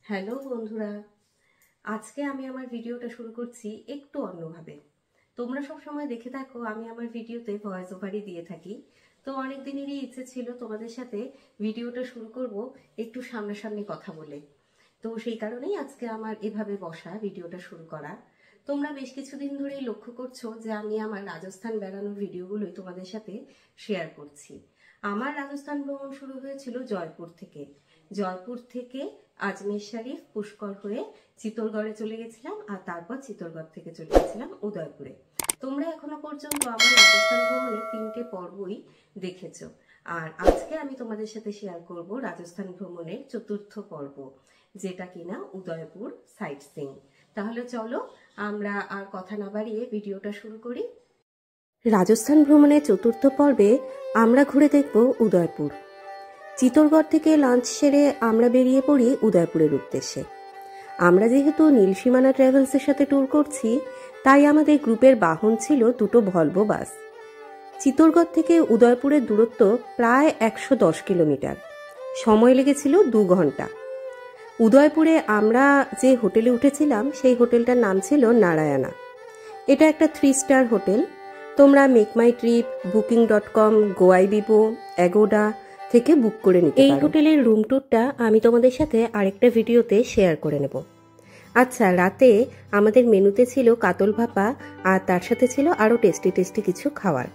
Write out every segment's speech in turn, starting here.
Hello বন্ধুরা, আজকে আমি আমার ভিডিওটা শুরু করছি একটু অন্যভাবে। তোমরা সব সময় দেখে থাকো আমি আমার ভিডিওতে ভয়েস ওভারই দিয়ে থাকি। তো অনেক দিনেরই ইচ্ছে ছিল তোমাদের সাথে ভিডিওটা শুরু করব একটু সামনাসামনি কথা বলে। তো সেই কারণেই আজকে আমার এভাবে বসা ভিডিওটা শুরু করা। তোমরা বেশ কিছুদিন ধরেই লক্ষ্য করছো যে আমি আমার রাজস্থান বেড়ানোর ভিডিওগুলোই তোমাদের সাথে শেয়ার করছি। আমার রাজস্থান ভ্রমণ শুরু হয়েছিল জয়পুর থেকে আজমের শরীফ, পুষ্কর হয়ে চিত্তরগড়ে চলে গেছিলাম, আর তারপর চিত্তরগড় থেকে চলে গেছিলাম উদয়পুরে। তোমরা এখনো পর্যন্ত আমার রাজস্থান ভ্রমণের 3টে পর্বই দেখেছো, আর আজকে আমি তোমাদের সাথে শেয়ার করব রাজস্থান ভ্রমণের 4র্থ পর্ব, যেটা কিনা উদয়পুর সাইট সিইং। তাহলে চলো আমরা আর কথা না বাড়িয়ে ভিডিওটা শুরু করি। রাজস্থান ভ্রমণের 4র্থ পর্বে আমরা ঘুরে দেখব উদয়পুর। চিত্তরগড় থেকে লাঞ্চ সেরে আমরা বেরিয়ে পড়ি উদয়পুরের উদ্দেশ্যে। আমরা যেহেতু নীলসীমানা ট্রাভেলসের সাথে ট্যুর করছি, তাই আমাদের গ্রুপের বাহন ছিল 2টো ভলভো বাস। চিত্তরগড় থেকে উদয়পুরের দূরত্ব প্রায় 110 কিলোমিটার, সময় লেগেছিল 2 ঘন্টা। উদয়পুরে আমরা যে হোটেলে উঠেছিলাম সেই হোটেলটার নাম ছিল নারায়ণা। এটা একটা 3 স্টার হোটেল। তোমরা মেক মাই ট্রিপ, booking.com, গোয়াইবিবো, অ্যাগোডা থেকে বুক করে নিতে পারো। এই হোটেলের রুম ট্যুরটা আমি তোমাদের সাথে আরেকটা ভিডিওতে শেয়ার করে নেব। আচ্ছা, রাতে আমাদের মেনুতে ছিল কাতল ভাপা, আর তার সাথে ছিল আরও টেস্টি কিছু খাবার।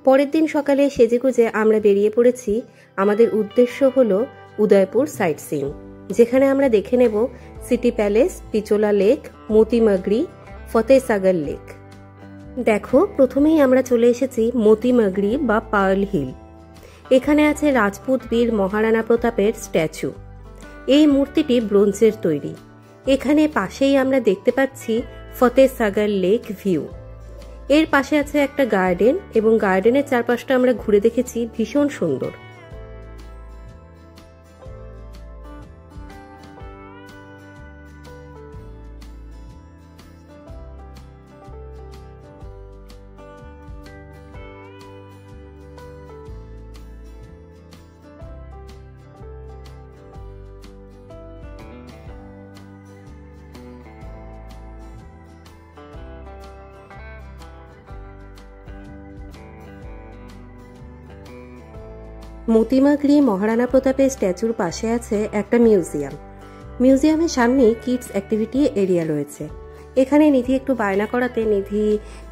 পরের দিন সকালে সেজেগুজে আমরা বেরিয়ে পড়েছি। আমাদের উদ্দেশ্য হলো উদয়পুর সাইট সিইং, যেখানে আমরা দেখে নেব city palace, Pichola lake, Moti Magri, Fateh Sagar lake. দেখো, প্রথমেই আমরা চলে এসেছি মতিমাগরি বা পার্ল হিল। এখানে আছে রাজপুত বীর মহারানা প্রতাপের স্ট্যাচু। এই মূর্তিটি ব্রোঞ্জের তৈরি। এখানে পাশেই আমরা দেখতে পাচ্ছি ফতেসাগর লেক ভিউ। এর পাশে আছে একটা গার্ডেন, এবং গার্ডেনের চারপাশটা আমরা ঘুরে দেখেছি, ভীষণ সুন্দর। মতিমাগরি মহারানা প্রতাপের স্ট্যাচুর পাশে আছে একটা মিউজিয়াম। মিউজিয়ামের সামনে কিডস অ্যাক্টিভিটি এরিয়া রয়েছে। এখানে নিধি একটু বায়না করাতে নিধি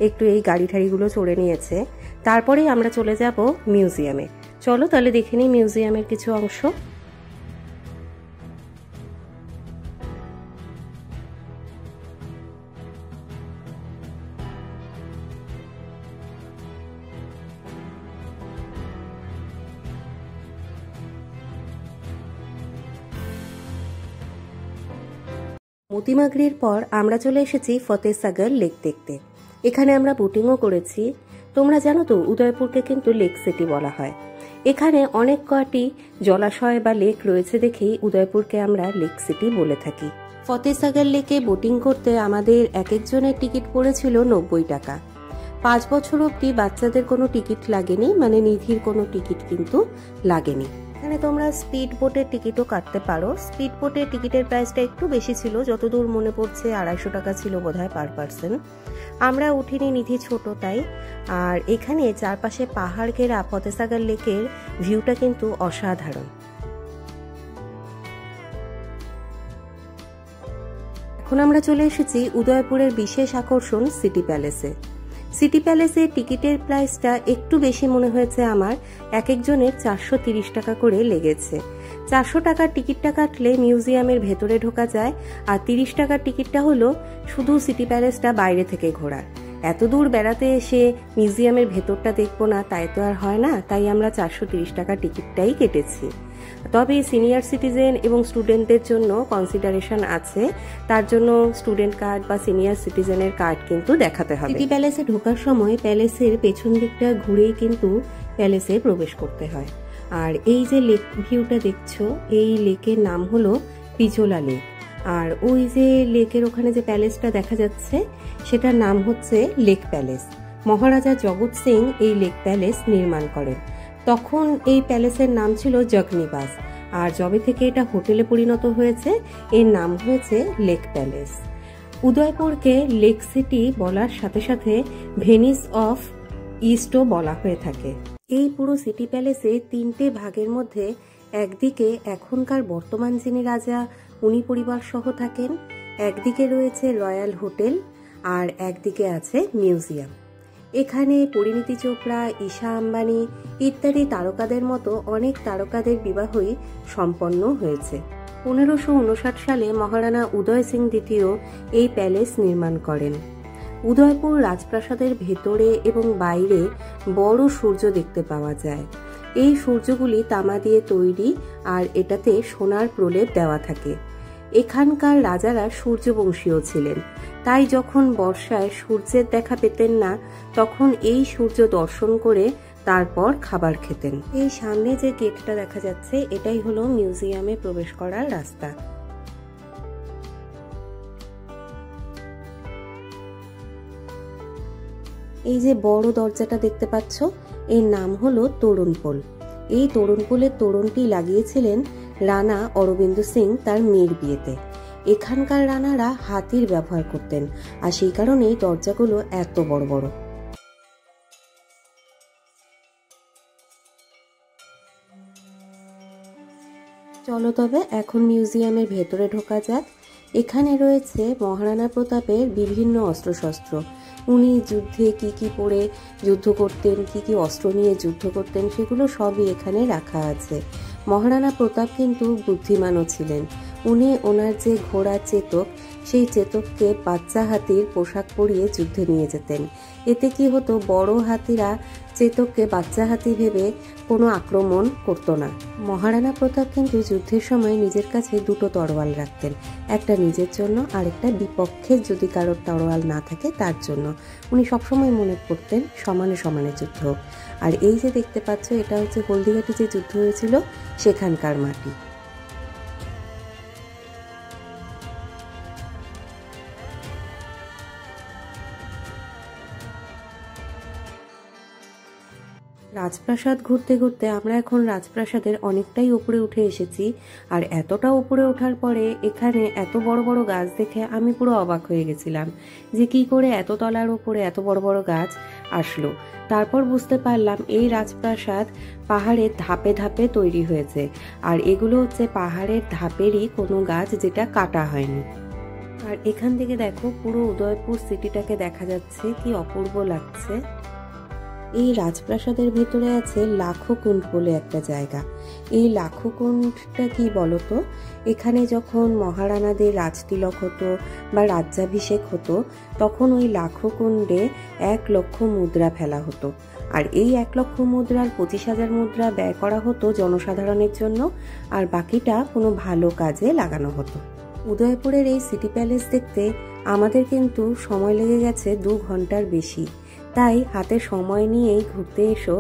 একটু এই গাড়ি ঠাড়িগুলো চড়ে নিয়েছে। তারপরেই আমরা চলে যাব মিউজিয়ামে। চলো তাহলে দেখে নিই মিউজিয়ামের কিছু অংশ। মতিমাগরির পর আমরা চলে এসেছি ফতেসাগর লেক দেখতে। এখানে আমরা বোটিংও করেছি। তোমরা জানো তো, উদয়পুরকে কিন্তু লেক সিটি বলা হয়। এখানে অনেক কয়টি জলাশয় বা লেক রয়েছে দেখেই উদয়পুরকে আমরা লেক সিটি বলে থাকি। ফতেসাগর লেকে বোটিং করতে আমাদের এক একজনের টিকিট পড়েছিল 90 টাকা। 5 বছর অবধি বাচ্চাদের কোনো টিকিট লাগেনি, মানে নিধির কোনো টিকিট কিন্তু লাগেনি। এখানে তোমরা স্পিড বোটের টিকিটও কাটতে পারো। স্পিড বোটের টিকিটের প্রাইসটা একটু বেশি ছিল, যতদূর মনে পড়ছে 250 টাকা ছিল বোধহয় পার পার্সন। আমরা উঠিনি, নিধি ছোট তাই। আর এখানে চারপাশে পাহাড় ঘেরা ফতেসাগর লেকের ভিউটা কিন্তু অসাধারণ। এখন আমরা চলে এসেছি উদয়পুরের বিশেষ আকর্ষণ সিটি প্যালেসে। সিটি প্যালেসের টিকিটের প্রাইসটা একটু বেশি মনে হয়েছে আমার। এক একজনের 430 টাকা করে লেগেছে। 400 টাকার টিকিটটা কাটলে মিউজিয়ামের ভেতরে ঢোকা যায়, আর 30 টাকার টিকিটটা হলো শুধু সিটি প্যালেসটা বাইরে থেকে ঘোরার। এত দূর বেড়াতে এসে মিউজিয়ামের ভেতরটা দেখবো না, তাই তো আর হয় না। তাই আমরা 430 টাকার টিকিটটাই কেটেছি। তবে সিনিয়র সিটিজেন এবং স্টুডেন্টদের জন্য কনসিডারেশন আছে, তার জন্য স্টুডেন্ট কার্ড বা সিনিয়র সিটিজেনের কার্ড কিন্তু দেখাতে হবে। সিটি প্যালেসে ঢোকার সময় প্যালেসের পেছন দিকটা ঘুরেই কিন্তু প্যালেসে প্রবেশ করতে হয়। আর এই যে লেক ভিউটা দেখছো, এই লেকের নাম হলো পিচোলা লেক। আর ওই যে লেকের ওখানে যে প্যালেসটা দেখা যাচ্ছে সেটার নাম হচ্ছে লেক প্যালেস। মহারাজা জগৎ সিং এই লেক প্যালেস নির্মাণ করেন। তখন এই প্যালেসের নাম ছিল জগনিবাস, আর যবে থেকে এটা হোটেলে পরিণত হয়েছে এর নাম হয়েছে লেক প্যালেস। উদয়পুরকে লেক সিটি বলার সাথে সাথে ভেনিস অফ ইস্টও বলা হয়ে থাকে। এই পুরো সিটি প্যালেসে 3টে ভাগের মধ্যে একদিকে এখনকার বর্তমান যিনি রাজা উনি পরিবার সহ থাকেন, একদিকে রয়েছে রয়্যাল হোটেল, আর একদিকে আছে মিউজিয়াম। এখানে পরিণীতি চোপড়া, ঈশা আম্বানি ইত্যাদি তারকাদের মতো অনেক তারকাদের বিবাহই সম্পন্ন হয়েছে। 1559 সালে মহারানা উদয় সিং দ্বিতীয় এই প্যালেস নির্মাণ করেন। উদয়পুর রাজপ্রাসাদের ভেতরে এবং বাইরে বড় সূর্য দেখতে পাওয়া যায়। এই সূর্যগুলি তামা দিয়ে তৈরি, আর এটাতে সোনার প্রলেপ দেওয়া থাকে। এখানকার রাজারা সূর্যবংশীয় ছিলেন, তাই যখন বর্ষায় সূর্যের দেখা পেতেন না তখন এই সূর্য দর্শন করে তারপর খাবার খেতেন। এই সামনে যে গেটটা দেখা যাচ্ছে এটাই হলো মিউজিয়ামে প্রবেশ করার রাস্তা। এই যে বড় দরজাটা দেখতে পাচ্ছ এর নাম হলো তোরণ পোল। এই তোরণ পোলের তোরণটি লাগিয়েছিলেন রানা অরবিন্দ সিং তার মেয়ের বিয়েতে। এখানকার রানারা হাতির ব্যবহার করতেন, আর সেই কারণেই দরজাগুলো এত বড় বড়। চলো তবে এখন মিউজিয়ামের ভেতরে ঢোকা যাক। এখানে রয়েছে মহারানা প্রতাপের বিভিন্ন অস্ত্রশস্ত্র। উনি যুদ্ধে কি কি পরে যুদ্ধ করতেন, কি কি অস্ত্র নিয়ে যুদ্ধ করতেন, সেগুলো সবই এখানে রাখা আছে। মহারানা প্রতাপ কিন্তু বুদ্ধিমানও ছিলেন। উনি ওনার যে ঘোড়া চেতক, সেই চেতককে বাচ্চা হাতির পোশাক পরিয়ে যুদ্ধে নিয়ে যেতেন। এতে কি হতো, বড় হাতিরা চেতককে বাচ্চা হাতি ভেবে কোনো আক্রমণ করতো না। মহারানা প্রতাপ কিন্তু যুদ্ধের সময় নিজের কাছে 2টো তরোয়াল রাখতেন, একটা নিজের জন্য আর একটা বিপক্ষের যদি কারোর তরোয়াল না থাকে তার জন্য। উনি সবসময় মনে করতেন সমানে সমানে যুদ্ধ। আর এই যে দেখতে পাচ্ছ এটা হচ্ছে হলদিঘাটি যে যুদ্ধ হয়েছিল সেখানকার মাটি। রাজপ্রাসাদ ঘুরতে ঘুরতে আমরা এখন রাজপ্রাসাদের অনেকটাই উপরে উঠে এসেছি। আর এতটা উপরে ওঠার পরে এখানে এত বড় বড় গাছ দেখে আমি পুরো অবাক হয়ে গেছিলাম যে কি করে এত তলার উপরে এত বড় বড় গাছ আসলো। তারপর বুঝতে পারলাম এই রাজপ্রাসাদ পাহাড়ের ধাপে ধাপে তৈরি হয়েছে, আর এগুলো হচ্ছে পাহাড়ের ধাপেরই কোনো গাছ যেটা কাটা হয়নি। আর এখান থেকে দেখো পুরো উদয়পুর সিটিটাকে দেখা যাচ্ছে, কি অপূর্ব লাগছে। এই রাজপ্রাসাদের ভেতরে আছে লাখকুণ্ড বলে একটা জায়গা। এই লাখকুণ্ডটা কি বলতো, এখানে যখন মহারানাদের রাজতিলক হতো বা রাজ্যাভিষেক হতো তখন ওই লাখকুণ্ডে 1 লক্ষ মুদ্রা ফেলা হতো। আর এই 1 লক্ষ মুদ্রার 25,000 মুদ্রা ব্যয় করা হতো জনসাধারণের জন্য, আর বাকিটা কোনো ভালো কাজে লাগানো হতো। উদয়পুরের এই সিটি প্যালেস দেখতে আমাদের কিন্তু সময় লেগে গেছে 2 ঘন্টার বেশি। তাই হাতে সময় নিয়েই ঘুরতে এসো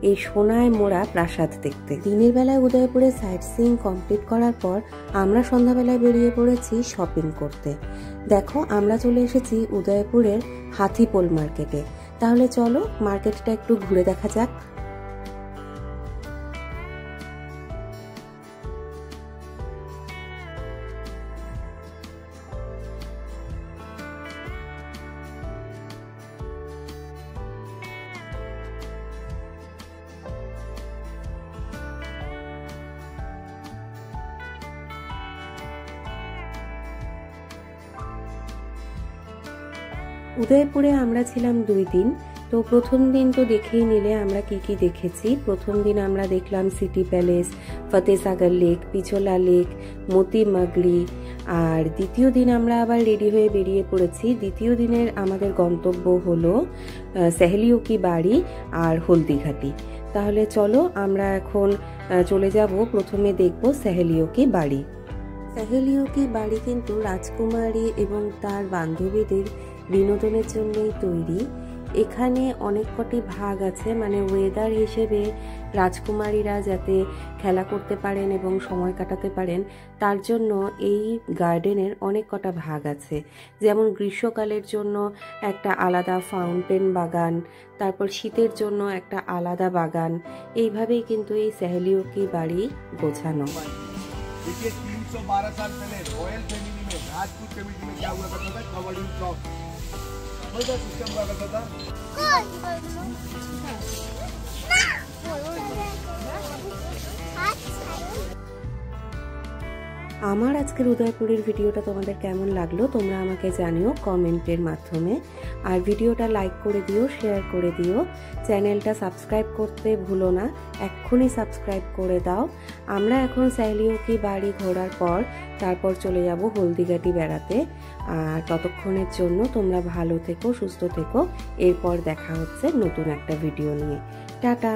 এই সোনায় মোড়া প্রাসাদ দেখতে। দিনের বেলায় উদয়পুরে সাইট সিইং কমপ্লিট করার পর আমরা সন্ধ্যাবেলায় বেরিয়ে পড়েছি শপিং করতে। দেখো আমরা চলে এসেছি উদয়পুরের হাতিপোল মার্কেটে। তাহলে চলো মার্কেটটা একটু ঘুরে দেখা যাক। উদয়পুরে আমরা ছিলাম 2 দিন। তো প্রথম দিন তো দেখেই নিলে আমরা কি কি দেখেছি। প্রথম দিন আমরা দেখলাম সিটি প্যালেস, ফতেসাগর লেক, পিছোলা লেক, মতি মাগরি। আর দ্বিতীয় দিন আমরা আবার রেডি হয়ে বেরিয়ে পড়েছি। দ্বিতীয় দিনের আমাদের গন্তব্য হলো সেহেলিও কি বাড়ি আর হলদিঘাটি। তাহলে চলো আমরা এখন চলে যাব, প্রথমে দেখব সেহেলিও কি বাড়ি। সেহেলিও কি বাড়ি কিন্তু রাজকুমারী এবং তার বান্ধবীদের বিনোদনের জন্যই তৈরি। এখানে অনেক কটি ভাগ আছে, মানে ওয়েদার হিসেবে রাজকুমারীরা যাতে খেলা করতে পারেন এবং সময় কাটাতে পারেন তার জন্য এই গার্ডেনের অনেক কটা ভাগ আছে। যেমন গ্রীষ্মকালের জন্য একটা আলাদা ফাউন্টেন বাগান, তারপর শীতের জন্য একটা আলাদা বাগান। এইভাবেই কিন্তু এই सहेलियों की বাড়ি গোছানো। देखिए 312 साल पहले रॉयल फैमिली में राजपूत कम्युनिटी में क्या हुआ करता था, कवर्ड इन फ्रॉक सिस्टम हुआ करता था। আমার আজকের উদয়পুরের ভিডিওটা তোমাদের কেমন লাগলো তোমরা আমাকে জানিও কমেন্টের মাধ্যমে। আর ভিডিওটা লাইক করে দিও, শেয়ার করে দিও, চ্যানেলটা সাবস্ক্রাইব করতে ভুলো না, এক্ষুনি সাবস্ক্রাইব করে দাও। আমরা এখন सहेलियों की বাড়ি ঘোরার পর তারপর চলে যাব হলদিঘাটি বেড়াতে। আর ততক্ষণের জন্য তোমরা ভালো থেকো, সুস্থ থেকো। এরপর দেখা হচ্ছে নতুন একটা ভিডিও নিয়ে। টাটা।